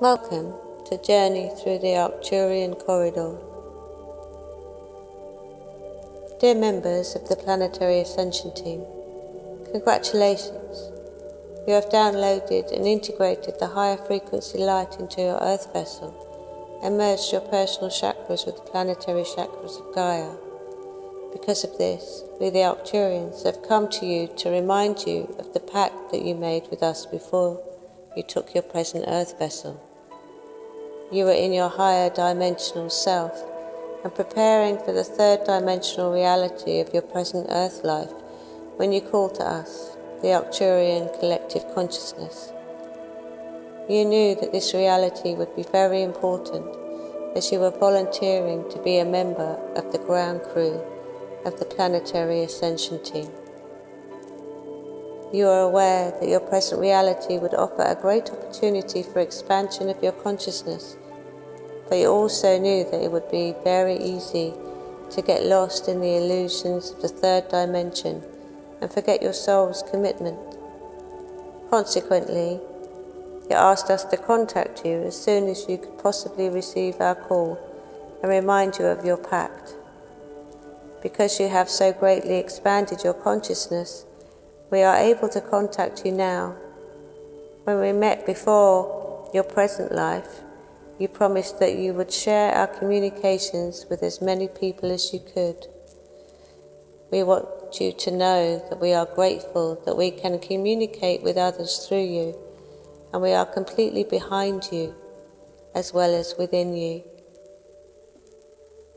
Welcome to Journey Through the Arcturian Corridor. Dear members of the Planetary Ascension team, congratulations. You have downloaded and integrated the higher frequency light into your Earth vessel and merged your personal chakras with the planetary chakras of Gaia. Because of this, we the Arcturians have come to you to remind you of the pact that you made with us before you took your present Earth vessel. You were in your higher dimensional self and preparing for the third dimensional reality of your present Earth life when you called to us, the Arcturian collective consciousness. You knew that this reality would be very important as you were volunteering to be a member of the ground crew of the Planetary Ascension team. You are aware that your present reality would offer a great opportunity for expansion of your consciousness, but you also knew that it would be very easy to get lost in the illusions of the third dimension and forget your soul's commitment. Consequently, you asked us to contact you as soon as you could possibly receive our call and remind you of your pact. Because you have so greatly expanded your consciousness, we are able to contact you now. When we met before your present life, you promised that you would share our communications with as many people as you could. We want you to know that we are grateful that we can communicate with others through you, and we are completely behind you as well as within you.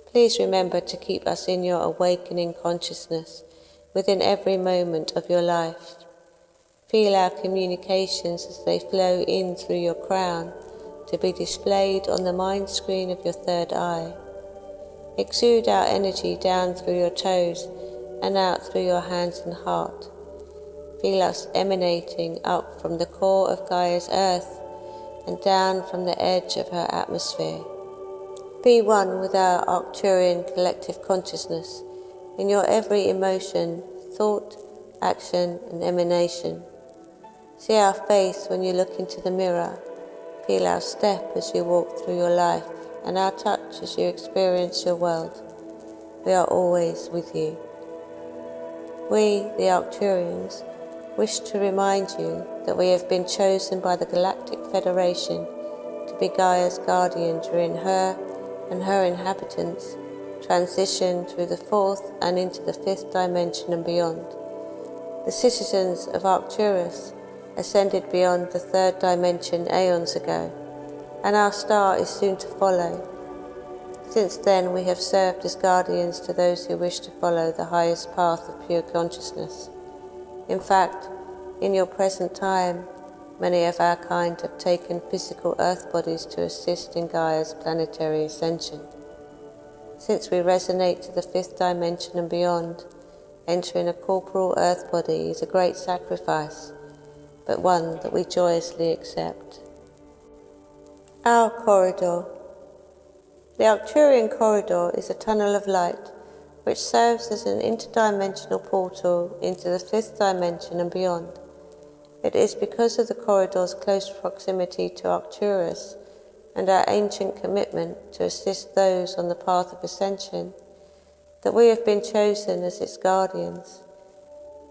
Please remember to keep us in your awakening consciousness within every moment of your life. Feel our communications as they flow in through your crown to be displayed on the mind screen of your third eye. Exude our energy down through your toes and out through your hands and heart. Feel us emanating up from the core of Gaia's earth and down from the edge of her atmosphere. Be one with our Arcturian collective consciousness in your every emotion, thought, action, and emanation. See our face when you look into the mirror. Feel our step as you walk through your life, and our touch as you experience your world. We are always with you. We, the Arcturians, wish to remind you that we have been chosen by the Galactic Federation to be Gaia's guardian during her and her inhabitants transition through the fourth and into the fifth dimension and beyond. The citizens of Arcturus ascended beyond the third dimension aeons ago, and our star is soon to follow. Since then we have served as guardians to those who wish to follow the highest path of pure consciousness. In fact, in your present time, many of our kind have taken physical earth bodies to assist in Gaia's planetary ascension. Since we resonate to the fifth dimension and beyond, entering a corporal earth body is a great sacrifice, but one that we joyously accept. Our corridor. The Arcturian Corridor is a tunnel of light which serves as an interdimensional portal into the fifth dimension and beyond. It is because of the corridor's close proximity to Arcturus and our ancient commitment to assist those on the path of ascension that we have been chosen as its guardians,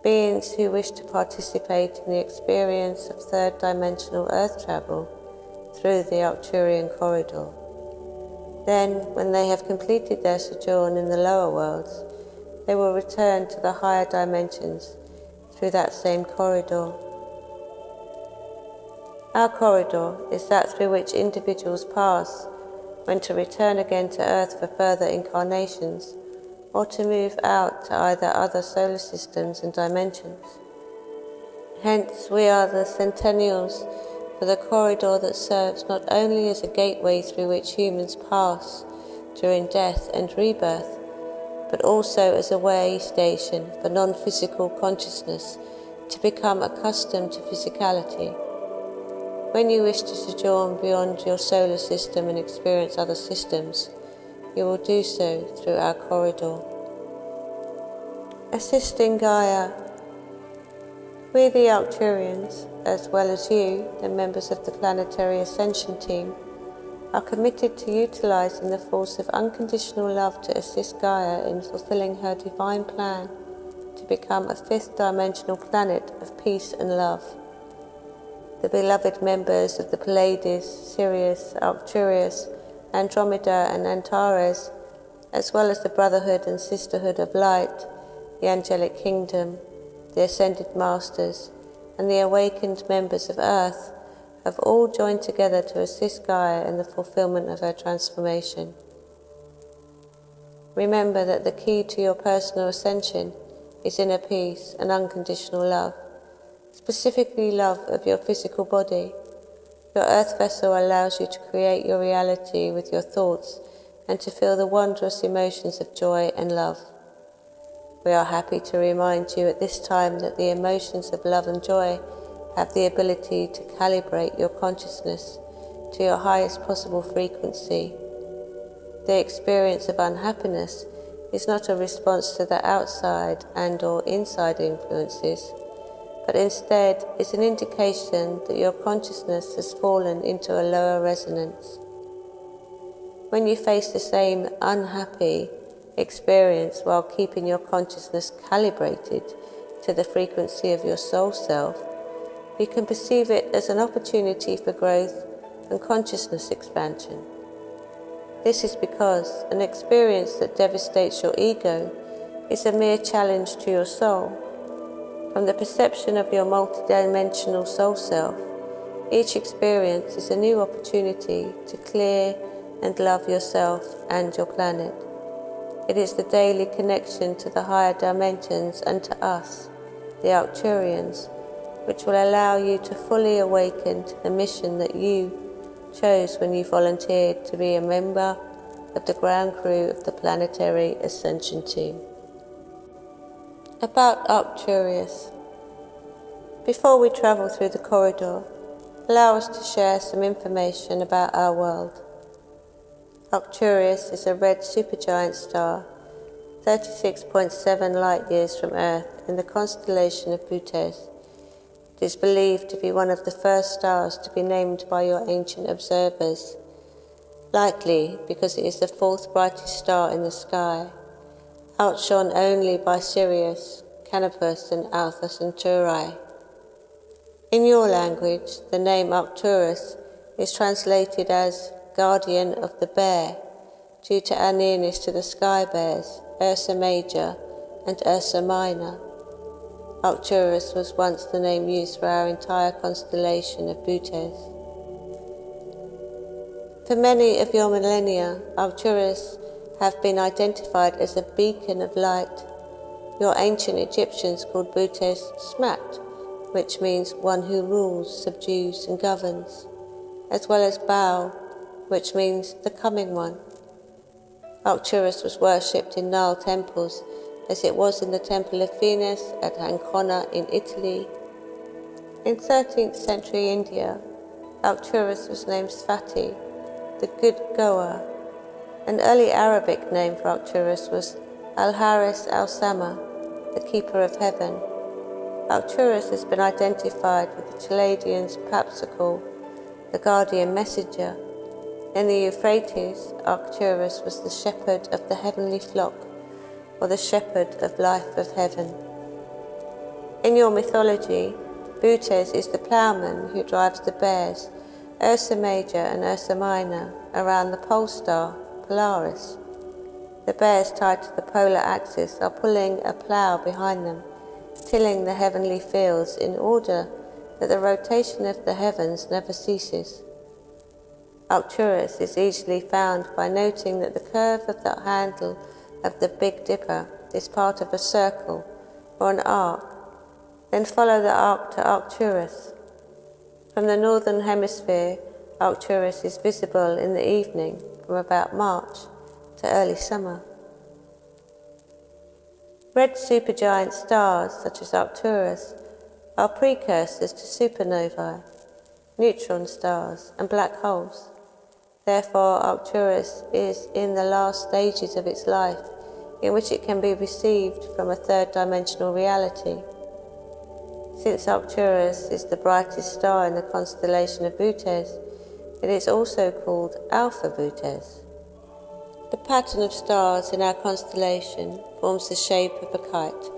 beings who wish to participate in the experience of third dimensional earth travel through the Arcturian Corridor. Then, when they have completed their sojourn in the lower worlds, they will return to the higher dimensions through that same corridor. Our corridor is that through which individuals pass when to return again to Earth for further incarnations, or to move out to either other solar systems and dimensions. Hence, we are the Centennials for the corridor that serves not only as a gateway through which humans pass during death and rebirth, but also as a way station for non-physical consciousness to become accustomed to physicality. When you wish to sojourn beyond your solar system and experience other systems, you will do so through our corridor. Assisting Gaia. We the Arcturians as well as you, the members of the planetary Ascension team, are committed to utilizing the force of unconditional love to assist Gaia in fulfilling her divine plan to become a fifth-dimensional planet of peace and love. The beloved members of the Pleiades, Sirius, Arcturus, Andromeda and Antares, as well as the Brotherhood and Sisterhood of Light, the Angelic Kingdom, the Ascended Masters, and the awakened members of Earth, have all joined together to assist Gaia in the fulfillment of her transformation. Remember that the key to your personal ascension is inner peace and unconditional love, specifically love of your physical body. Your earth vessel allows you to create your reality with your thoughts and to feel the wondrous emotions of joy and love. We are happy to remind you at this time that the emotions of love and joy have the ability to calibrate your consciousness to your highest possible frequency. The experience of unhappiness is not a response to the outside and/or inside influences, but instead is an indication that your consciousness has fallen into a lower resonance. When you face the same unhappy experience while keeping your consciousness calibrated to the frequency of your soul self, you can perceive it as an opportunity for growth and consciousness expansion. This is because an experience that devastates your ego is a mere challenge to your soul. From the perception of your multidimensional soul self, each experience is a new opportunity to clear and love yourself and your planet. It is the daily connection to the higher dimensions and to us, the Arcturians, which will allow you to fully awaken to the mission that you chose when you volunteered to be a member of the ground crew of the planetary Ascension team. About Arcturus. Before we travel through the corridor, allow us to share some information about our world. Arcturus is a red supergiant star, 36.7 light-years from Earth in the constellation of Bootes. It is believed to be one of the first stars to be named by your ancient observers, likely because it is the fourth brightest star in the sky, outshone only by Sirius, Canopus and Alpha Centauri. In your language, the name Arcturus is translated as Guardian of the Bear, due to our nearness to the sky bears, Ursa Major and Ursa Minor. Arcturus was once the name used for our entire constellation of Bootes. For many of your millennia, Arcturus have been identified as a beacon of light. Your ancient Egyptians called Bootes Smat, which means one who rules, subdues and governs, as well as Baal, which means the coming one. Arcturus was worshipped in Nile temples, as it was in the Temple of Venus at Ancona in Italy. In 13th century India, Arcturus was named Svati, the good goer. An early Arabic name for Arcturus was Al-Haris al-Sama, the keeper of heaven. Arcturus has been identified with the Chaldeans' Papsicle, the guardian messenger. In the Euphrates, Arcturus was the shepherd of the heavenly flock, or the shepherd of life of heaven. In your mythology, Bootes is the ploughman who drives the bears, Ursa Major and Ursa Minor, around the pole star, Polaris. The bears tied to the polar axis are pulling a plough behind them, tilling the heavenly fields in order that the rotation of the heavens never ceases. Arcturus is easily found by noting that the curve of the handle of the Big Dipper is part of a circle or an arc. Then follow the arc to Arcturus. From the northern hemisphere, Arcturus is visible in the evening from about March to early summer. Red supergiant stars, such as Arcturus, are precursors to supernovae, neutron stars and black holes. Therefore, Arcturus is in the last stages of its life, in which it can be received from a third-dimensional reality. Since Arcturus is the brightest star in the constellation of Bootes, it is also called Alpha Bootes. The pattern of stars in our constellation forms the shape of a kite,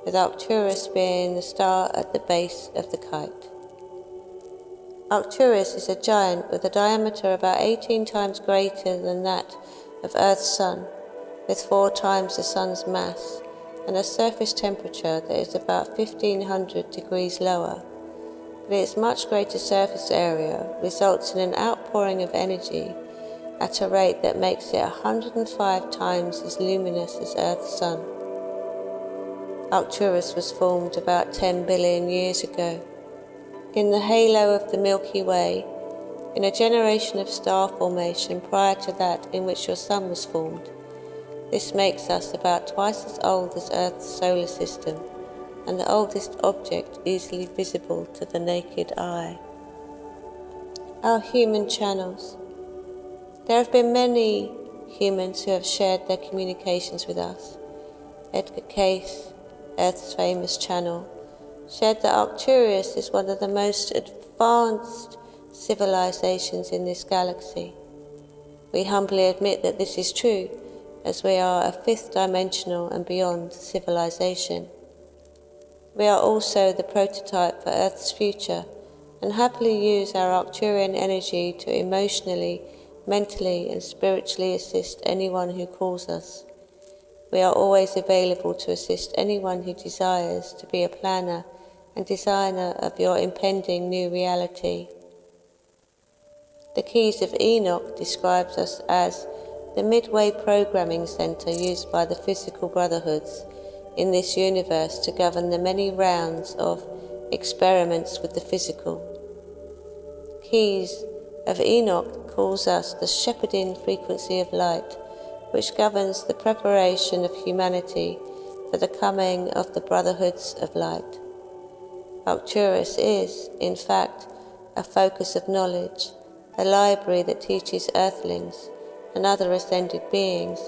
with Arcturus being the star at the base of the kite. Arcturus is a giant with a diameter about 18 times greater than that of Earth's Sun, with 4 times the Sun's mass, and a surface temperature that is about 1500 degrees lower. But its much greater surface area results in an outpouring of energy at a rate that makes it 105 times as luminous as Earth's Sun. Arcturus was formed about 10 billion years ago, in the halo of the Milky Way, in a generation of star formation prior to that in which your Sun was formed. This makes us about twice as old as Earth's solar system, and the oldest object easily visible to the naked eye. Our human channels. There have been many humans who have shared their communications with us. Edgar Cayce, Earth's famous channel, shared that Arcturus is one of the most advanced civilizations in this galaxy. We humbly admit that this is true, as we are a 5th dimensional and beyond civilization. We are also the prototype for Earth's future, and happily use our Arcturian energy to emotionally, mentally and spiritually assist anyone who calls us. We are always available to assist anyone who desires to be a planner and designer of your impending new reality. The Keys of Enoch describes us as the midway programming center used by the physical brotherhoods in this universe to govern the many rounds of experiments with the physical. Keys of Enoch calls us the shepherding frequency of light, which governs the preparation of humanity for the coming of the brotherhoods of light. Arcturus is, in fact, a focus of knowledge, a library that teaches earthlings and other ascended beings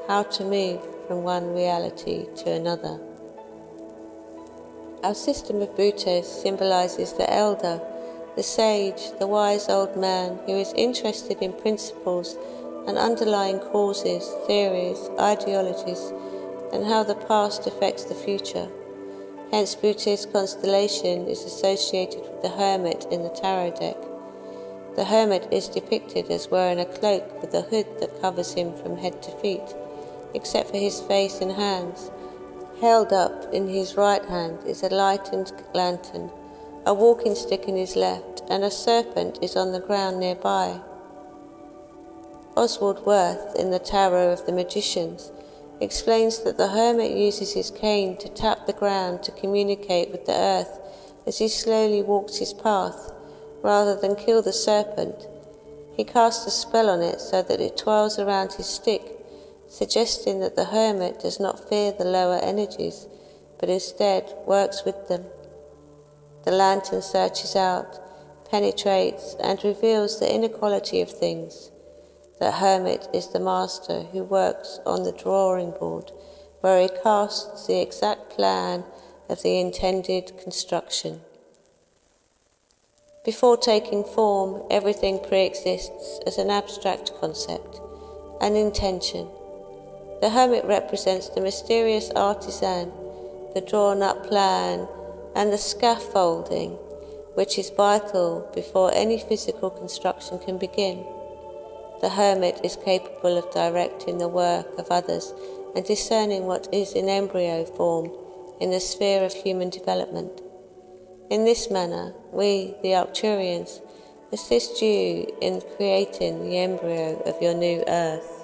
how to move from one reality to another. Our system of Bootes symbolizes the elder, the sage, the wise old man who is interested in principles and underlying causes, theories, ideologies, and how the past affects the future. Hence, Bootes' constellation is associated with the hermit in the tarot deck. The hermit is depicted as wearing a cloak with a hood that covers him from head to feet, except for his face and hands. Held up in his right hand is a lighted lantern, a walking stick in his left, and a serpent is on the ground nearby. Oswald Worth, in the Tarot of the Magicians, explains that the hermit uses his cane to tap the ground to communicate with the earth as he slowly walks his path, rather than kill the serpent. He casts a spell on it so that it twirls around his stick, suggesting that the hermit does not fear the lower energies, but instead works with them. The lantern searches out, penetrates, and reveals the inequality of things. The hermit is the master who works on the drawing board, where he casts the exact plan of the intended construction. Before taking form, everything pre-exists as an abstract concept, an intention. The hermit represents the mysterious artisan, the drawn-up plan, and the scaffolding, which is vital before any physical construction can begin. The hermit is capable of directing the work of others and discerning what is in embryo form in the sphere of human development. In this manner, we, the Arcturians, assist you in creating the embryo of your new Earth.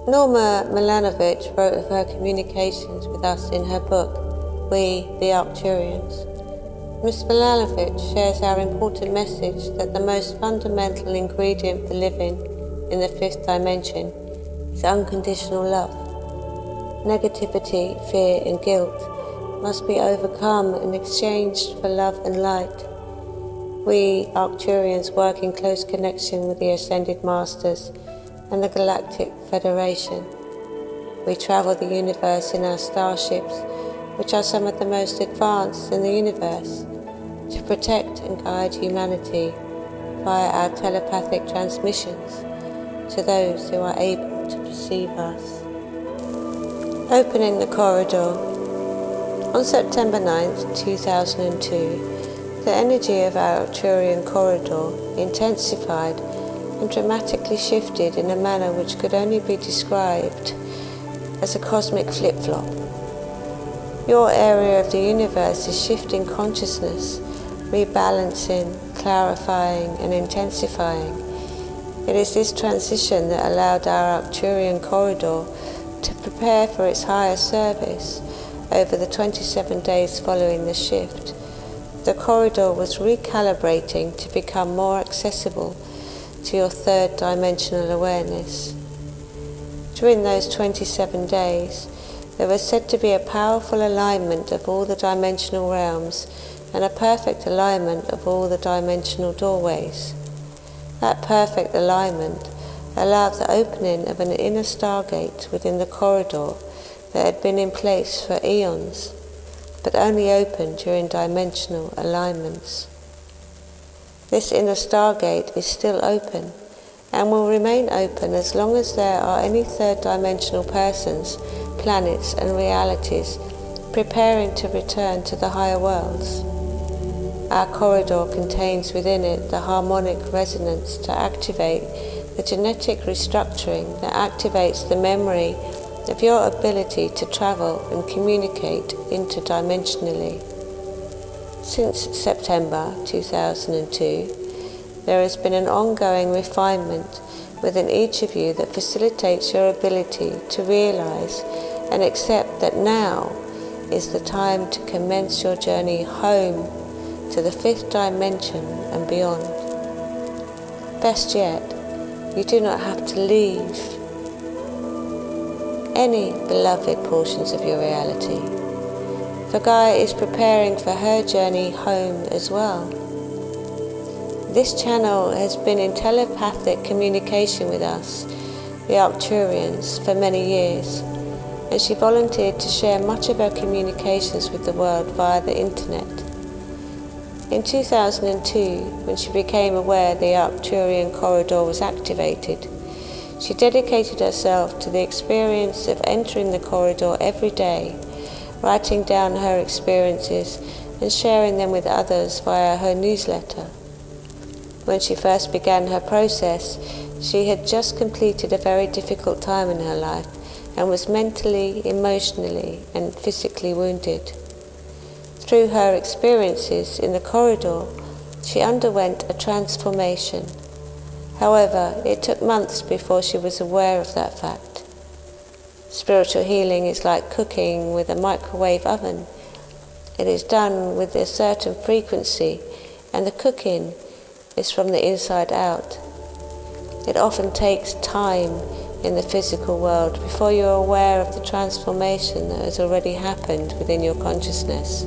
Norma Milanovic wrote of her communications with us in her book, We, the Arcturians. Ms. Milanovic shares our important message that the most fundamental ingredient for living in the fifth dimension is unconditional love. Negativity, fear and guilt must be overcome and exchanged for love and light. We, Arcturians, work in close connection with the Ascended Masters and the Galactic Federation. We travel the universe in our starships, which are some of the most advanced in the universe, to protect and guide humanity via our telepathic transmissions to those who are able to perceive us. Opening the corridor. On September 9th, 2002, the energy of our Arcturian Corridor intensified and dramatically shifted in a manner which could only be described as a cosmic flip-flop. Your area of the universe is shifting consciousness, rebalancing, clarifying and intensifying. It is this transition that allowed our Arcturian Corridor to prepare for its higher service over the 27 days following the shift. The corridor was recalibrating to become more accessible to your third dimensional awareness. During those 27 days, there was said to be a powerful alignment of all the dimensional realms and a perfect alignment of all the dimensional doorways. That perfect alignment allowed the opening of an inner stargate within the corridor that had been in place for eons, but only open during dimensional alignments. This inner stargate is still open and will remain open as long as there are any third dimensional persons, planets and realities preparing to return to the higher worlds. Our corridor contains within it the harmonic resonance to activate the genetic restructuring that activates the memory of your ability to travel and communicate interdimensionally. Since September 2002, there has been an ongoing refinement within each of you that facilitates your ability to realize and accept that now is the time to commence your journey home to the fifth dimension and beyond. Best yet, you do not have to leave any beloved portions of your reality, for Gaia is preparing for her journey home as well. This channel has been in telepathic communication with us, the Arcturians, for many years, and she volunteered to share much of her communications with the world via the internet. In 2002, when she became aware the Arcturian Corridor was activated, she dedicated herself to the experience of entering the corridor every day, writing down her experiences and sharing them with others via her newsletter. When she first began her process, she had just completed a very difficult time in her life and was mentally, emotionally and physically wounded. Through her experiences in the corridor, she underwent a transformation. However, it took months before she was aware of that fact. Spiritual healing is like cooking with a microwave oven. It is done with a certain frequency, and the cooking is from the inside out. It often takes time in the physical world before you are aware of the transformation that has already happened within your consciousness.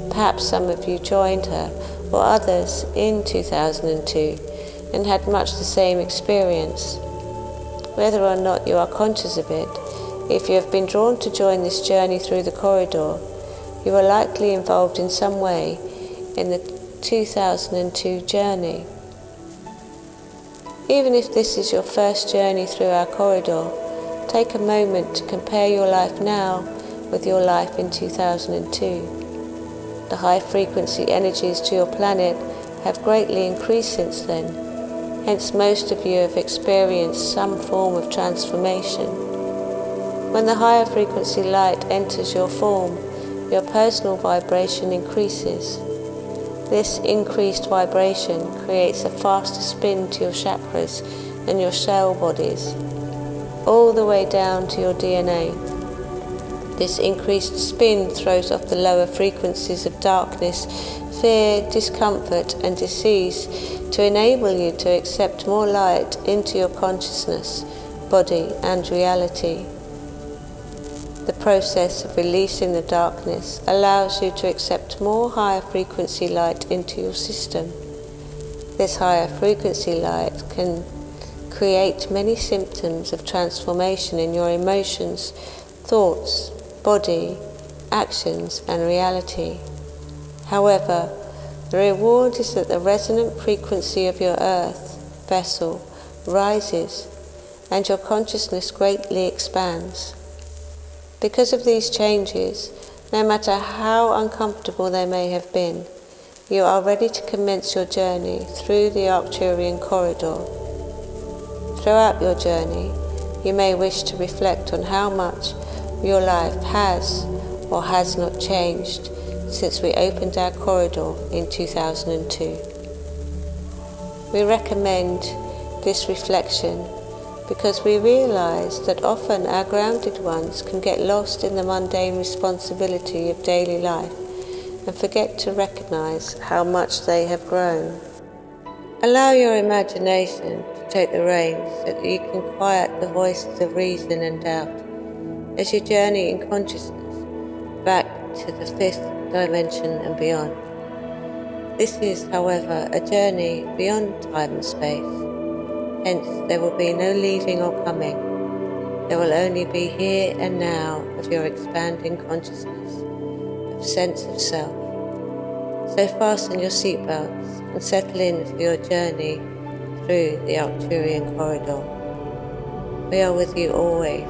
Perhaps some of you joined her or others in 2002 and had much the same experience. Whether or not you are conscious of it, if you have been drawn to join this journey through the corridor, you are likely involved in some way in the 2002 journey. Even if this is your first journey through our corridor, take a moment to compare your life now with your life in 2002. The high frequency energies to your planet have greatly increased since then. Hence most of you have experienced some form of transformation. When the higher frequency light enters your form, your personal vibration increases. This increased vibration creates a faster spin to your chakras and your cell bodies. all the way down to your DNA. This increased spin throws off the lower frequencies of darkness, fear, discomfort, and disease to enable you to accept more light into your consciousness, body, and reality. The process of releasing the darkness allows you to accept more higher frequency light into your system. This higher frequency light can create many symptoms of transformation in your emotions, thoughts, body, actions, and reality. However, the reward is that the resonant frequency of your earth vessel rises and your consciousness greatly expands. Because of these changes, no matter how uncomfortable they may have been, you are ready to commence your journey through the Arcturian Corridor. Throughout your journey, you may wish to reflect on how much your life has or has not changed since we opened our corridor in 2002. We recommend this reflection because we realize that often our grounded ones can get lost in the mundane responsibility of daily life and forget to recognize how much they have grown. Allow your imagination to take the reins so that you can quiet the voices of reason and doubt as you journey in consciousness back to the fifth dimension and beyond. This is, however, a journey beyond time and space. Hence, there will be no leaving or coming. There will only be here and now of your expanding consciousness, of sense of self. So fasten your seatbelts and settle in for your journey through the Arcturian Corridor. We are with you always,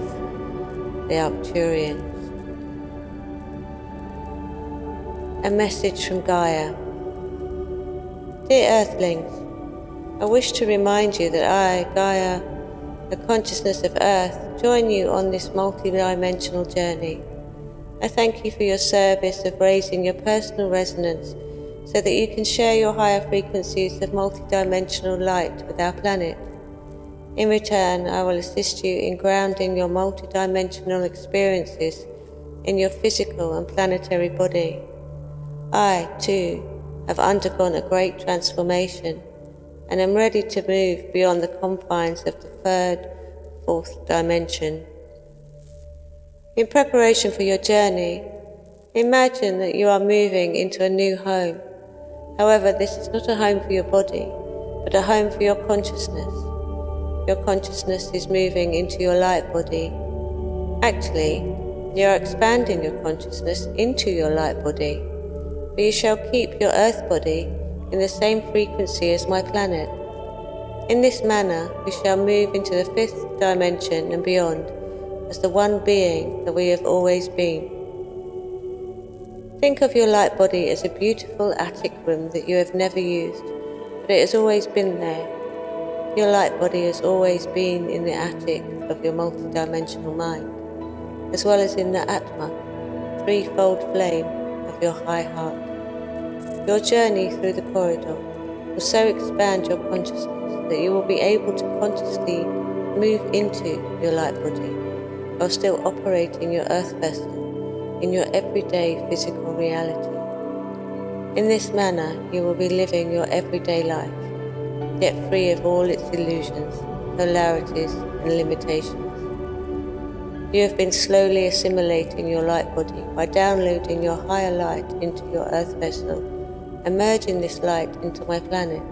the Arcturians. A message from Gaia. Dear Earthlings, I wish to remind you that I, Gaia, the consciousness of Earth, join you on this multidimensional journey. I thank you for your service of raising your personal resonance so that you can share your higher frequencies of multidimensional light with our planet. In return, I will assist you in grounding your multidimensional experiences in your physical and planetary body. I, too, have undergone a great transformation and am ready to move beyond the confines of the third, fourth dimension. In preparation for your journey, imagine that you are moving into a new home. However, this is not a home for your body, but a home for your consciousness. Your consciousness is moving into your light body. Actually, you are expanding your consciousness into your light body, but you shall keep your earth body in the same frequency as my planet. In this manner, we shall move into the fifth dimension and beyond as the one being that we have always been. Think of your light body as a beautiful attic room that you have never used, but it has always been there. Your light body has always been in the attic of your multidimensional mind, as well as in the Atma, threefold flame of your high heart. Your journey through the corridor will so expand your consciousness that you will be able to consciously move into your light body while still operating your earth vessel in your everyday physical reality. In this manner, you will be living your everyday life, yet free of all its illusions, polarities, and limitations. You have been slowly assimilating your light body by downloading your higher light into your earth vessel and merging this light into my planet.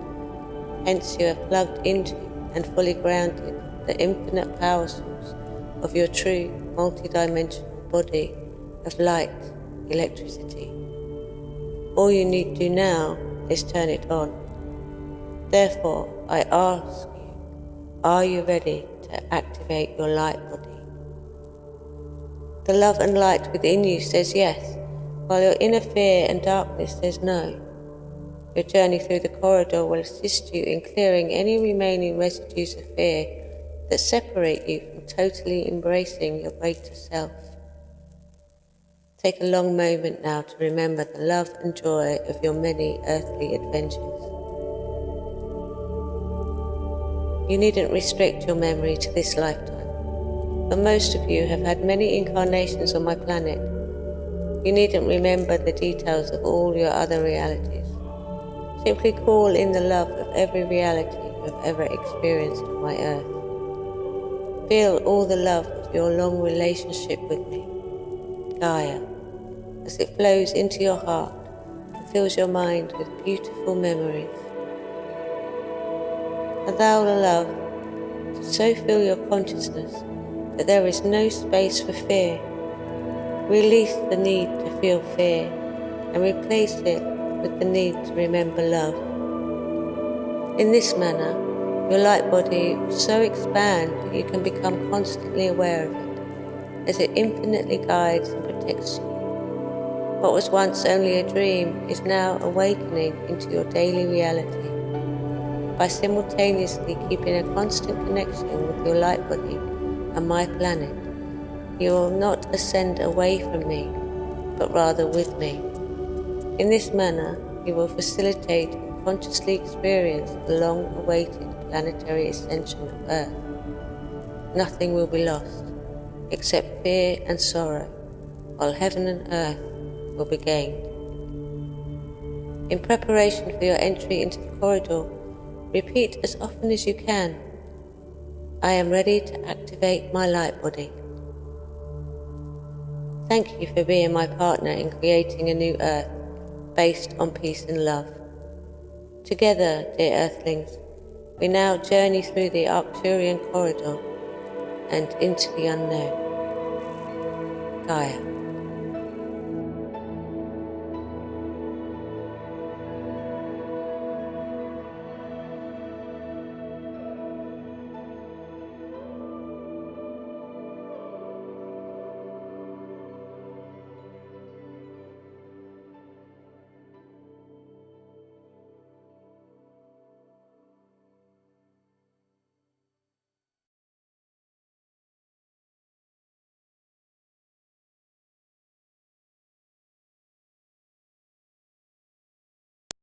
Hence you have plugged into and fully grounded the infinite power source of your true multidimensional body of light, electricity. All you need to do now is turn it on. Therefore, I ask you, are you ready to activate your light body? The love and light within you says yes, while your inner fear and darkness says no. Your journey through the corridor will assist you in clearing any remaining residues of fear that separate you from totally embracing your greater self. Take a long moment now to remember the love and joy of your many earthly adventures. You needn't restrict your memory to this lifetime. but most of you have had many incarnations on my planet. You needn't remember the details of all your other realities. Simply call in the love of every reality you have ever experienced on my earth. Feel all the love of your long relationship with me, Gaia, as it flows into your heart and fills your mind with beautiful memories. Allow the love to so fill your consciousness that there is no space for fear. Release the need to feel fear and replace it with the need to remember love. In this manner, your light body will so expand that you can become constantly aware of it, as it infinitely guides and protects you. What was once only a dream is now awakening into your daily reality. By simultaneously keeping a constant connection with your light body and my planet, you will not ascend away from me, but rather with me. In this manner, you will facilitate and consciously experience the long-awaited planetary ascension of Earth. Nothing will be lost, except fear and sorrow, while heaven and earth will be gained. In preparation for your entry into the corridor, repeat as often as you can, I am ready to activate my light body. Thank you for being my partner in creating a new Earth based on peace and love. Together, dear Earthlings, we now journey through the Arcturian Corridor and into the unknown. Gaia.